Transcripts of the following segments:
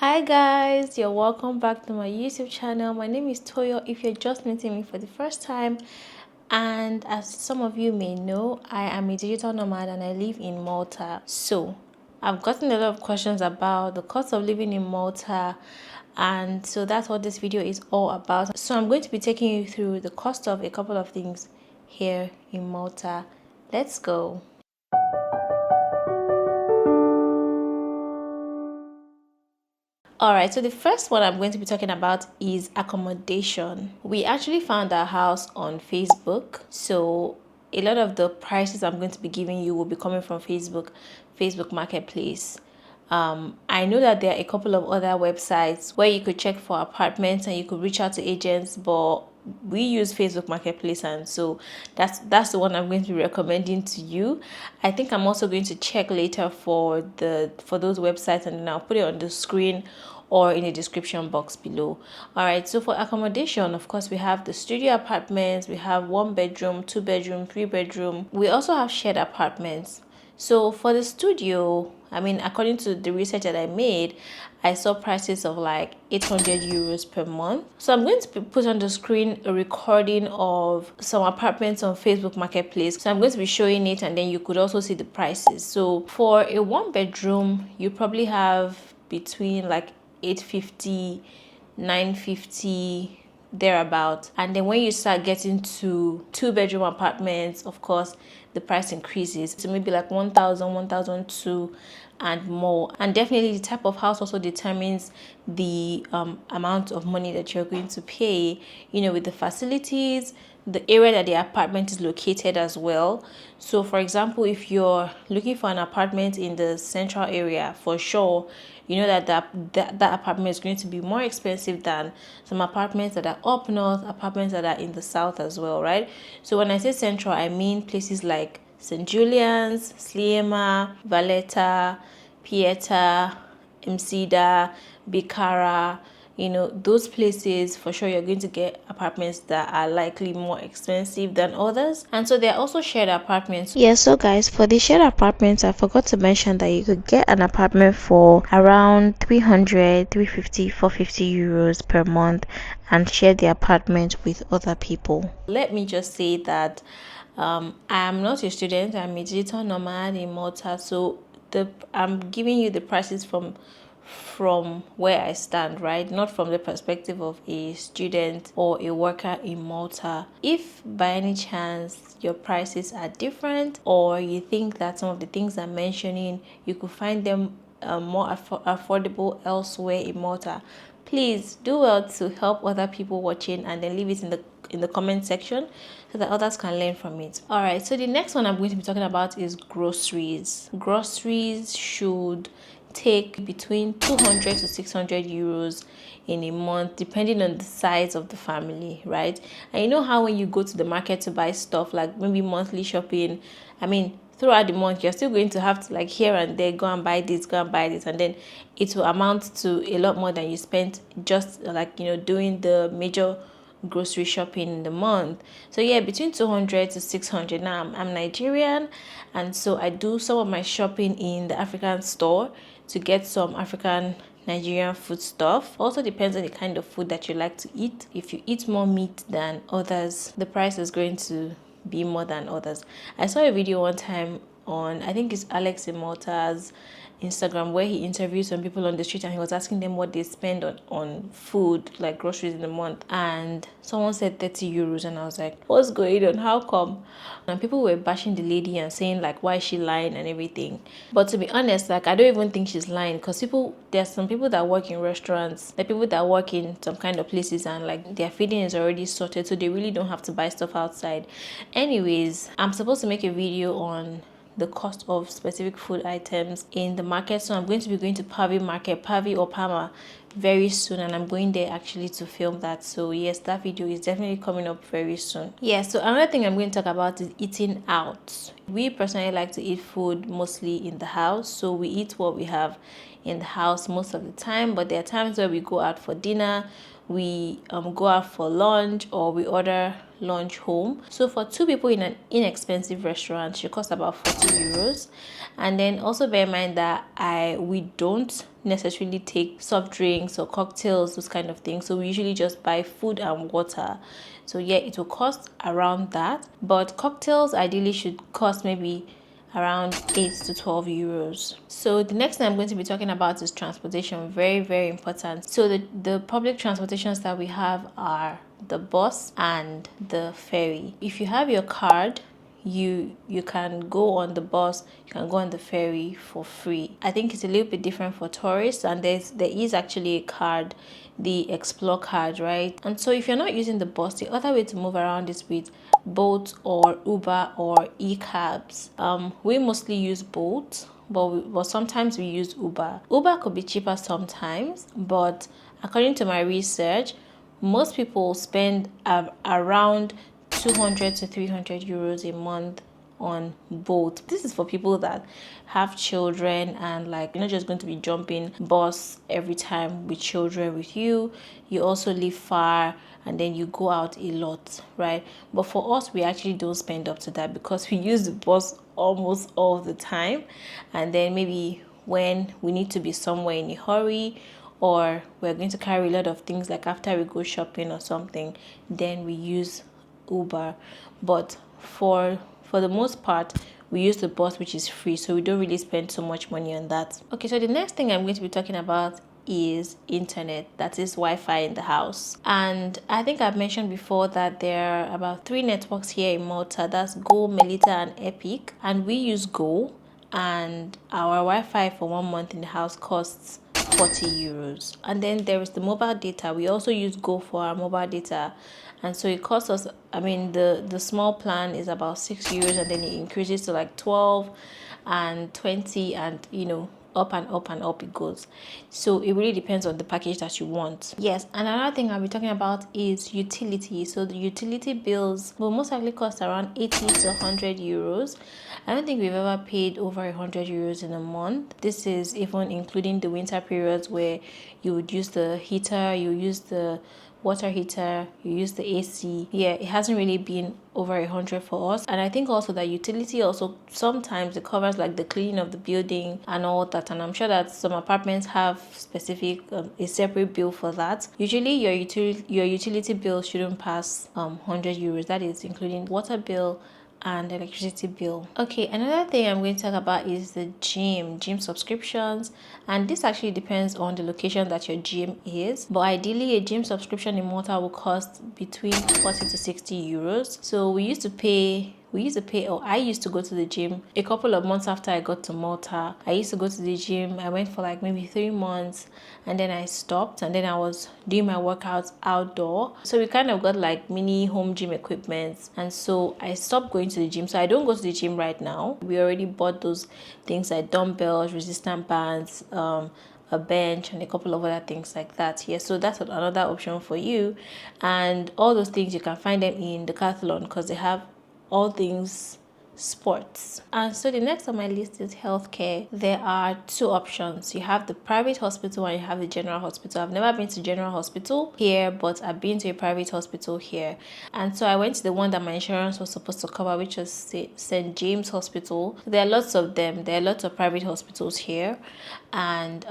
Hi guys, you're welcome back to my YouTube channel. My name is Toyo if you're just meeting me for the first time. And as some of you may know, I am a digital nomad and I live in Malta. So I've gotten a lot of questions about the cost of living in Malta, and so that's what this video is all about. So I'm going to be taking you through the cost of a couple of things here in Malta. Let's go. Alright, so the first one I'm going to be talking about is accommodation. We actually found our house on Facebook. So a lot of the prices I'm going to be giving you will be coming from Facebook Marketplace. I know that there are a couple of other websites where you could check for apartments and you could reach out to agents, but we use Facebook Marketplace, and so that's the one I'm going to be recommending to you. I think I'm also going to check later for those websites, and then I'll put it on the screen or in the description box below. All right, so for accommodation, of course, we have the studio apartments, we have 1 bedroom, 2 bedroom, 3 bedroom. We also have shared apartments. So for the studio, I mean, according to the research that I made, I saw prices of like 800 euros per month. So I'm going to put on the screen a recording of some apartments on Facebook Marketplace. So I'm going to be showing it, and then you could also see the prices. So for a 1 bedroom, you probably have between like 850, 950 thereabout. And then when you start getting to 2 bedroom apartments, of course the price increases to maybe like 1000, 1002 and more. And definitely the type of house also determines the amount of money that you're going to pay, with the facilities, the area that the apartment is located as well. So for example, if you're looking for an apartment in the central area, for sure you know that apartment is going to be more expensive than some apartments that are up north, apartments that are in the south as well, right? So when I say central, I mean places like St. Julian's, Sliema, Valletta, Pieta, Msida, Bikara, those places. For sure you're going to get apartments that are likely more expensive than others. And so there are also shared apartments. Yeah, so guys, for the shared apartments, I forgot to mention that you could get an apartment for around 300, 350, 450 euros per month and share the apartment with other people. Let me just say that I'm not a student, I'm a digital nomad in Malta. So I'm giving you the prices from where I stand, right? Not from the perspective of a student or a worker in Malta. If by any chance your prices are different, or you think that some of the things I'm mentioning, you could find them more affordable elsewhere in Malta, please do well to help other people watching and then leave it in the comment section so that others can learn from it. All right, so the next one I'm going to be talking about is groceries. Groceries should take between 200 to 600 euros in a month, depending on the size of the family, right? And you know how when you go to the market to buy stuff, like maybe monthly shopping, I mean, throughout the month you're still going to have to, like, here and there, go and buy this, and then it will amount to a lot more than you spent just like doing the major grocery shopping in the month. So yeah, between 200 to 600. Now I'm Nigerian, and so I do some of my shopping in the African store to get some African Nigerian food stuff. Also depends on the kind of food that you like to eat. If you eat more meat than others, the price is going to be more than others. I saw a video one time on, I think it's Alex in Malta's Instagram, where he interviewed some people on the street and he was asking them what they spend on food, like groceries, in a month. And someone said 30 euros, and I was like, what's going on? How come? And people were bashing the lady and saying like, why is she lying and everything. But to be honest, like, I don't even think she's lying, because there's some people that work in restaurants, the people that work in some kind of places, and like their feeding is already sorted, so they really don't have to buy stuff outside. Anyways, I'm supposed to make a video on the cost of specific food items in the market. So I'm going to be going to Pavi or Palma very soon, and I'm going there actually to film that. So yes, that video is definitely coming up very soon. Yeah, so another thing I'm going to talk about is eating out. We personally like to eat food mostly in the house, so we eat what we have in the house most of the time, but there are times where we go out for dinner, we go out for lunch, or we order lunch home. So for two people in an inexpensive restaurant, it should cost about 40 euros. And then also bear in mind that we don't necessarily take soft drinks or cocktails, those kind of things. So we usually just buy food and water. So yeah, it will cost around that, but cocktails ideally should cost maybe around 8 to 12 euros. So the next thing I'm going to be talking about is transportation. Very, very important. So the public transportations that we have are the bus and the ferry. If you have your card, you can go on the bus, you can go on the ferry for free. I think it's a little bit different for tourists, and there is actually a card, the Explore card, right? And so if you're not using the bus, the other way to move around is with Bolt or Uber or e-cabs. We mostly use Bolt, but sometimes we use Uber. Uber could be cheaper sometimes, but according to my research, most people spend around 200 to 300 euros a month on both. This is for people that have children, and like you're not just going to be jumping bus every time with children with you. You also live far and then you go out a lot, right? But for us, we actually don't spend up to that because we use the bus almost all the time. And then maybe when we need to be somewhere in a hurry, or we're going to carry a lot of things, like after we go shopping or something, then we use Uber. But for the most part, we use the bus, which is free, so we don't really spend so much money on that. Okay, so the next thing I'm going to be talking about is internet, that is Wi-Fi in the house. And I think I've mentioned before that there are about 3 networks here in Malta. That's Go, Melita, and Epic, and we use Go, and our Wi-Fi for 1 month in the house costs 40 euros. And then there is the mobile data. We also use Go for our mobile data, and so it costs us, I mean, the small plan is about 6 euros, and then it increases to like 12 and 20, and up and up and up it goes. So it really depends on the package that you want. Yes, and another thing I'll be talking about is utility. So the utility bills will most likely cost around 80 to 100 euros. I don't think we've ever paid over 100 euros in a month. This is even including the winter periods where you would use the heater, you use the water heater, you use the AC. Yeah, it hasn't really been over 100 for us. And I think also that utility also sometimes it covers like the cleaning of the building and all that, and I'm sure that some apartments have specific a separate bill for that. Usually your utility bill shouldn't pass 100 euros. That is including water bill and electricity bill. Okay, another thing I'm going to talk about is the gym subscriptions, and this actually depends on the location that your gym is, but ideally a gym subscription in Malta will cost between 40 to 60 euros. So I used to go to the gym a couple of months after I got to Malta. I used to go to the gym. I went for like maybe 3 months, and then I stopped, and then I was doing my workouts outdoor. So we kind of got like mini home gym equipment, and so I stopped going to the gym. So I don't go to the gym right now. We already bought those things like dumbbells, resistance bands, a bench, and a couple of other things like that here. So that's another option for you, and all those things you can find them in Decathlon because they have all things sports. And so the next on my list is healthcare. There are 2 options. You have the private hospital and you have the general hospital. I've never been to general hospital here, but I've been to a private hospital here, and so I went to the one that my insurance was supposed to cover, which was St. James Hospital. There are lots of them. There are lots of private hospitals here, and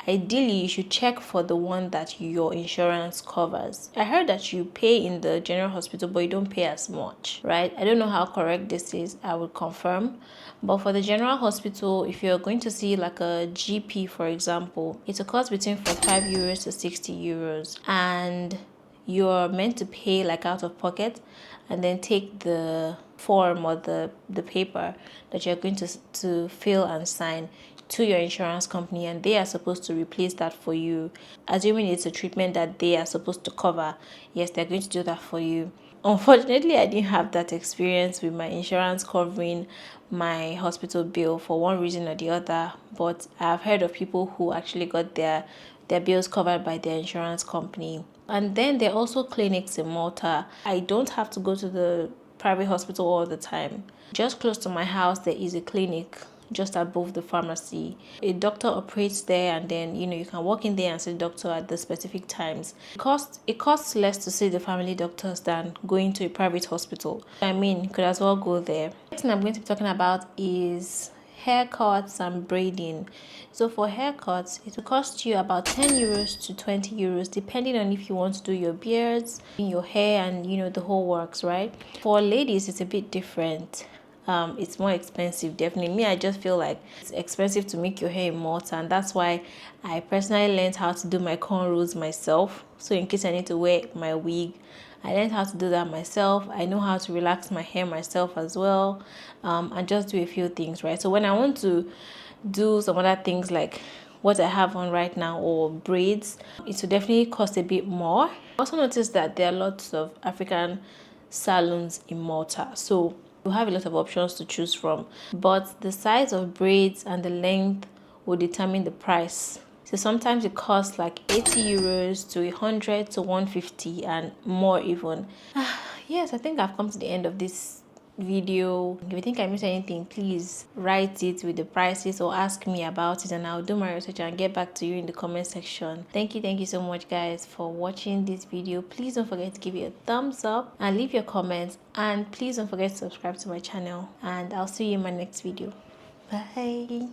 ideally you should check for the one that your insurance covers. I heard that you pay in the general hospital but you don't pay as much, right? I don't know how correct this is. I will confirm. But for the general hospital, if you're going to see like a GP, for example, it will cost between 45 euros to 60 euros, and you're meant to pay like out of pocket, and then take the form or the paper that you're going to fill and sign to your insurance company, and they are supposed to replace that for you, assuming it's a treatment that they are supposed to cover. Yes, they're going to do that for you. Unfortunately, I didn't have that experience with my insurance covering my hospital bill for one reason or the other, but I've heard of people who actually got their bills covered by their insurance company. And then there are also clinics in Malta. I don't have to go to the private hospital all the time. Just close to my house there is a clinic. just above the pharmacy. A doctor operates there, and then you can walk in there and see the doctor at the specific times. It costs less to see the family doctors than going to a private hospital. I mean, you could as well go there. Next thing I'm going to be talking about is haircuts and braiding. So for haircuts, it will cost you about 10 euros to 20 euros depending on if you want to do your beards, your hair, and the whole works, right? For ladies, it's a bit different. It's more expensive, definitely. Me, I just feel like it's expensive to make your hair in Malta, and that's why I personally learned how to do my cornrows myself. So in case I need to wear my wig, I learned how to do that myself. I know how to relax my hair myself as well, and just do a few things, right? So when I want to do some other things like what I have on right now or braids, it will definitely cost a bit more. I also noticed that there are lots of African salons in Malta, so you have a lot of options to choose from, but the size of braids and the length will determine the price. So sometimes it costs like 80 euros to 100 to 150 and more even. Yes, I think I've come to the end of this video. If you think I missed anything, please write it with the prices or ask me about it, and I'll do my research and get back to you in the comment section. Thank you so much, guys, for watching this video. Please don't forget to give it a thumbs up and leave your comments, and please don't forget to subscribe to my channel, and I'll see you in my next video. Bye.